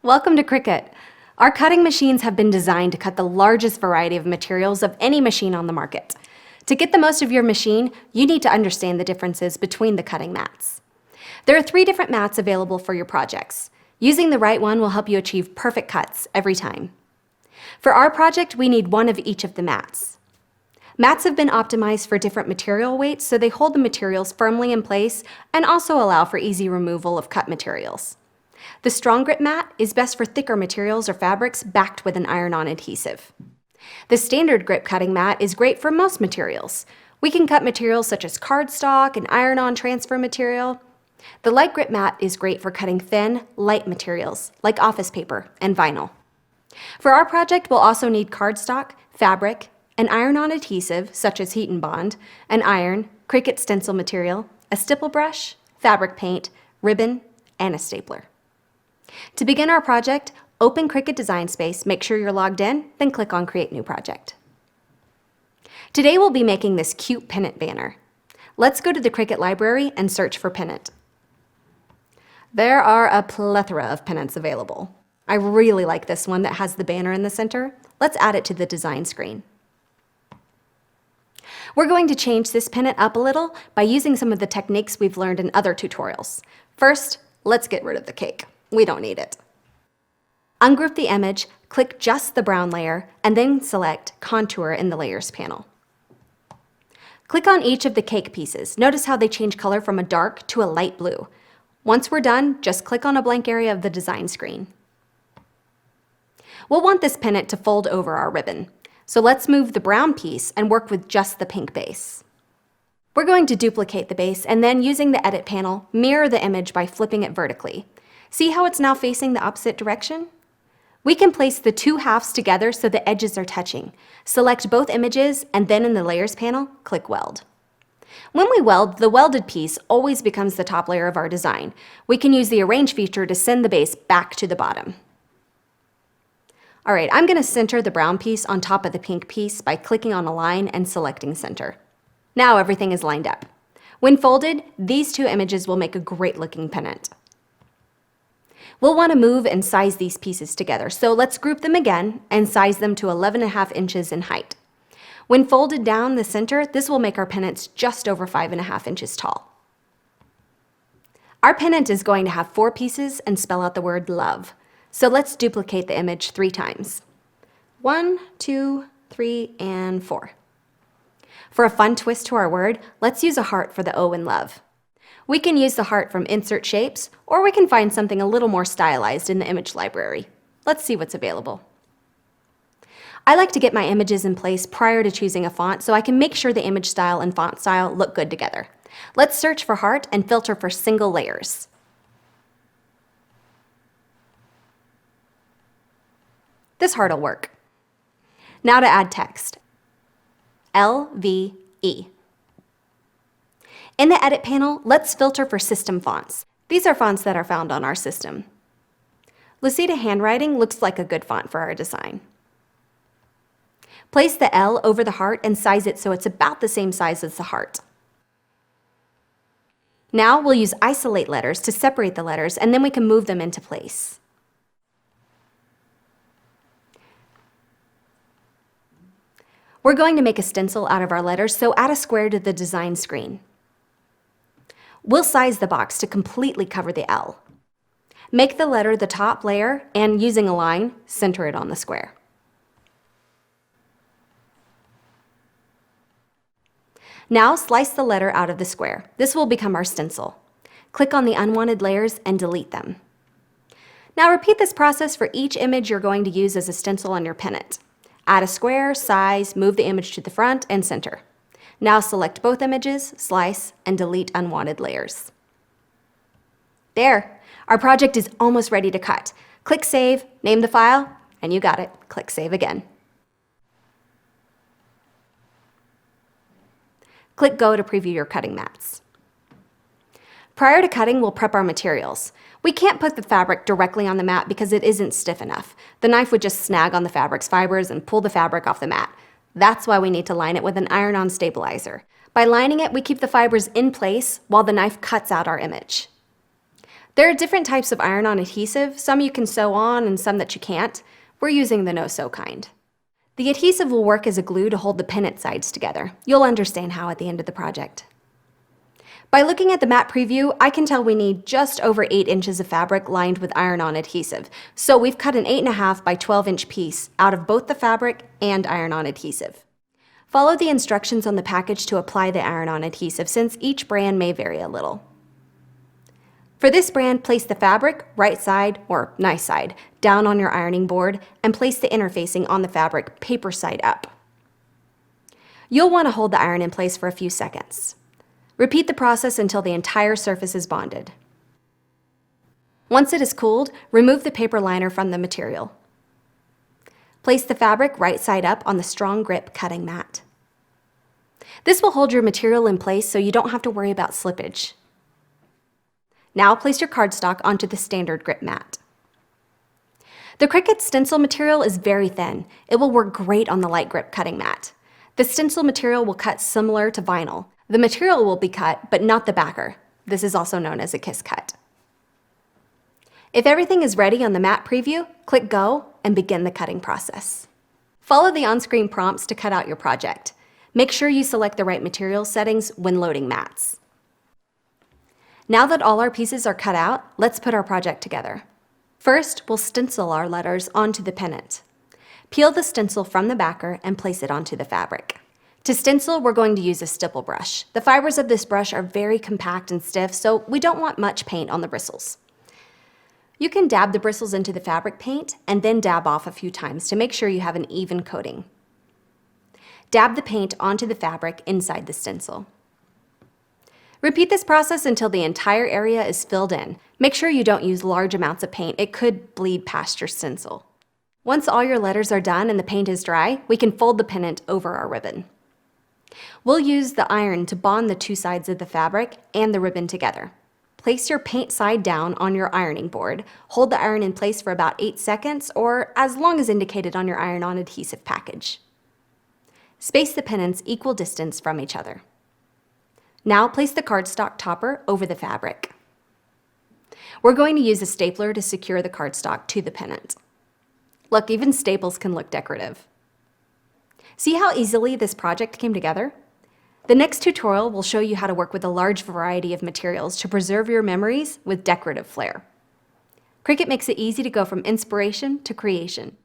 Welcome to Cricut. Our cutting machines have been designed to cut the largest variety of materials of any machine on the market. To get the most of your machine, you need to understand the differences between the cutting mats. There are 3 different mats available for your projects. Using the right one will help you achieve perfect cuts every time. For our project, we need one of each of the mats. Mats have been optimized for different material weights, so they hold the materials firmly in place and also allow for easy removal of cut materials. The strong grip mat is best for thicker materials or fabrics backed with an iron-on adhesive. The standard grip cutting mat is great for most materials. We can cut materials such as cardstock and iron-on transfer material. The light grip mat is great for cutting thin, light materials like office paper and vinyl. For our project, we'll also need cardstock, fabric, an iron-on adhesive such as heat and bond, an iron, Cricut stencil material, a stipple brush, fabric paint, ribbon, and a stapler. To begin our project, open Cricut Design Space, make sure you're logged in, then click on Create New Project. Today we'll be making this cute pennant banner. Let's go to the Cricut library and search for Pennant. There are a plethora of pennants available. I really like this one that has the banner in the center. Let's add it to the design screen. We're going to change this pennant up a little by using some of the techniques we've learned in other tutorials. First, let's get rid of the cake. We don't need it. Ungroup the image, click just the brown layer, and then select Contour in the Layers panel. Click on each of the cake pieces. Notice how they change color from a dark to a light blue. Once we're done, just click on a blank area of the design screen. We'll want this pennant to fold over our ribbon. So let's move the brown piece and work with just the pink base. We're going to duplicate the base and then, using the Edit panel, mirror the image by flipping it vertically. See how it's now facing the opposite direction? We can place the 2 halves together so the edges are touching. Select both images and then in the Layers panel, click Weld. When we weld, the welded piece always becomes the top layer of our design. We can use the Arrange feature to send the base back to the bottom. All right, I'm going to center the brown piece on top of the pink piece by clicking on a line and selecting Center. Now everything is lined up. When folded, these 2 images will make a great looking pennant. We'll want to move and size these pieces together, so let's group them again and size them to 11.5 inches in height. When folded down the center, this will make our pennants just over 5.5 inches tall. Our pennant is going to have 4 pieces and spell out the word love. So let's duplicate the image 3 times. 1, 2, 3, and 4. For a fun twist to our word, let's use a heart for the O in love. We can use the heart from Insert Shapes, or we can find something a little more stylized in the image library. Let's see what's available. I like to get my images in place prior to choosing a font so I can make sure the image style and font style look good together. Let's search for heart and filter for single layers. This heart will work. Now to add text. LVE. In the Edit panel, let's filter for system fonts. These are fonts that are found on our system. Lucida Handwriting looks like a good font for our design. Place the L over the heart and size it so it's about the same size as the heart. Now we'll use isolate letters to separate the letters, and then we can move them into place. We're going to make a stencil out of our letters, so add a square to the design screen. We'll size the box to completely cover the L. Make the letter the top layer and, using a line, center it on the square. Now slice the letter out of the square. This will become our stencil. Click on the unwanted layers and delete them. Now repeat this process for each image you're going to use as a stencil on your pennant. Add a square, size, move the image to the front, and center. Now select both images, slice, and delete unwanted layers. There! Our project is almost ready to cut. Click Save, name the file, and you got it. Click Save again. Click Go to preview your cutting mats. Prior to cutting, we'll prep our materials. We can't put the fabric directly on the mat because it isn't stiff enough. The knife would just snag on the fabric's fibers and pull the fabric off the mat. That's why we need to line it with an iron-on stabilizer. By lining it, we keep the fibers in place while the knife cuts out our image. There are different types of iron-on adhesive, some you can sew on and some that you can't. We're using the no-sew kind. The adhesive will work as a glue to hold the pennant sides together. You'll understand how at the end of the project. By looking at the mat preview, I can tell we need just over 8 inches of fabric lined with iron-on adhesive. So we've cut an 8.5 by 12-inch piece out of both the fabric and iron-on adhesive. Follow the instructions on the package to apply the iron-on adhesive, since each brand may vary a little. For this brand, place the fabric, right side, or nice side, down on your ironing board and place the interfacing on the fabric, paper side up. You'll want to hold the iron in place for a few seconds. Repeat the process until the entire surface is bonded. Once it is cooled, remove the paper liner from the material. Place the fabric right side up on the strong grip cutting mat. This will hold your material in place so you don't have to worry about slippage. Now place your cardstock onto the standard grip mat. The Cricut stencil material is very thin. It will work great on the light grip cutting mat. The stencil material will cut similar to vinyl. The material will be cut, but not the backer. This is also known as a kiss cut. If everything is ready on the mat preview, click Go and begin the cutting process. Follow the on-screen prompts to cut out your project. Make sure you select the right material settings when loading mats. Now that all our pieces are cut out, let's put our project together. First, we'll stencil our letters onto the pennant. Peel the stencil from the backer and place it onto the fabric. To stencil, we're going to use a stipple brush. The fibers of this brush are very compact and stiff, so we don't want much paint on the bristles. You can dab the bristles into the fabric paint and then dab off a few times to make sure you have an even coating. Dab the paint onto the fabric inside the stencil. Repeat this process until the entire area is filled in. Make sure you don't use large amounts of paint. It could bleed past your stencil. Once all your letters are done and the paint is dry, we can fold the pennant over our ribbon. We'll use the iron to bond the two sides of the fabric and the ribbon together. Place your paint side down on your ironing board. Hold the iron in place for about 8 seconds, or as long as indicated on your iron-on adhesive package. Space the pennants equal distance from each other. Now place the cardstock topper over the fabric. We're going to use a stapler to secure the cardstock to the pennant. Look, even staples can look decorative. See how easily this project came together? The next tutorial will show you how to work with a large variety of materials to preserve your memories with decorative flair. Cricut makes it easy to go from inspiration to creation.